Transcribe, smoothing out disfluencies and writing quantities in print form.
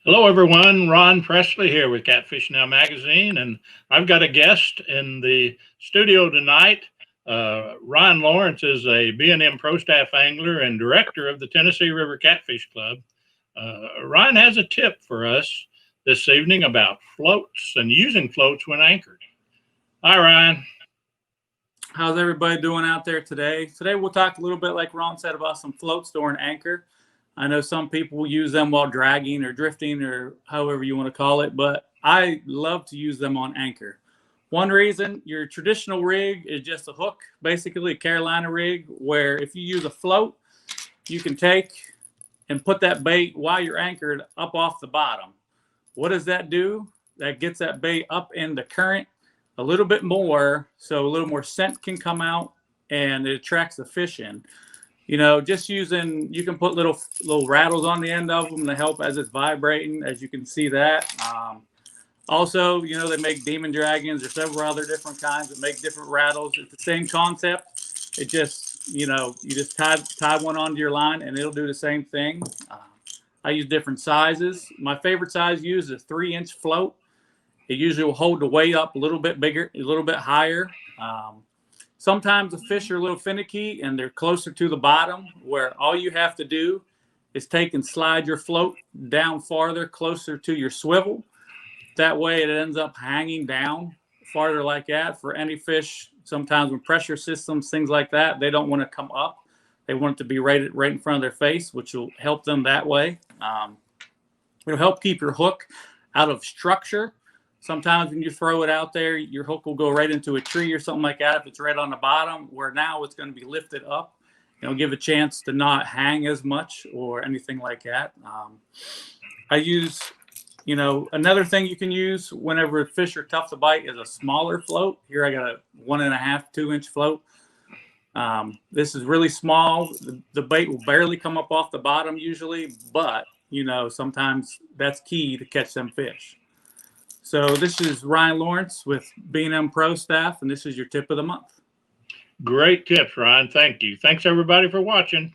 Hello, everyone. Ron Presley here with Catfish Now magazine, and I've got a guest in the studio tonight. Ryan Lawrence is a B&M Pro Staff angler and director of the Tennessee River Catfish Club. Ryan has a tip for us this evening about floats and using floats when anchored. Hi, Ryan. How's everybody doing out there today? Today we'll talk a little bit, like Ron said, about some floats during anchor. I know some people use them while dragging or drifting or however you want to call it, but I love to use them on anchor. One reason, your traditional rig is just a hook, basically a Carolina rig, where if you use a float, you can take and put that bait while you're anchored up off the bottom. What does that do? That gets that bait up in the current a little bit more, so a little more scent can come out and it attracts the fish in. You know, just using, you can put little rattles on the end of them to help as it's vibrating, as you can see that. Also, you know, they make demon dragons or several other different kinds that make different rattles. It's the same concept. It just, you know, you just tie one onto your line and it'll do the same thing. I use different sizes. My favorite size used is a 3-inch float. It usually will hold the weight up a little bit bigger, a little bit higher. Sometimes the fish are a little finicky and they're closer to the bottom, where all you have to do is take and slide your float down farther, closer to your swivel. That way it ends up hanging down farther like that. For any fish, sometimes with pressure systems, things like that, they don't want to come up. They want it to be right in front of their face, which will help them that way. It'll help keep your hook out of structure. Sometimes when you throw it out there, your hook will go right into a tree or something like that if it's right on the bottom, where now it's going to be lifted up. It'll give a chance to not hang as much or anything like that. I use, you know, another thing you can use whenever fish are tough to bite is a smaller float. Here I got a 1.5, 2-inch float. This is really small. The bait will barely come up off the bottom usually, but, you know, sometimes that's key to catch them fish. So this is Ryan Lawrence with B&M Pro Staff, and this is your tip of the month. Great tips, Ryan. Thank you. Thanks, everybody, for watching.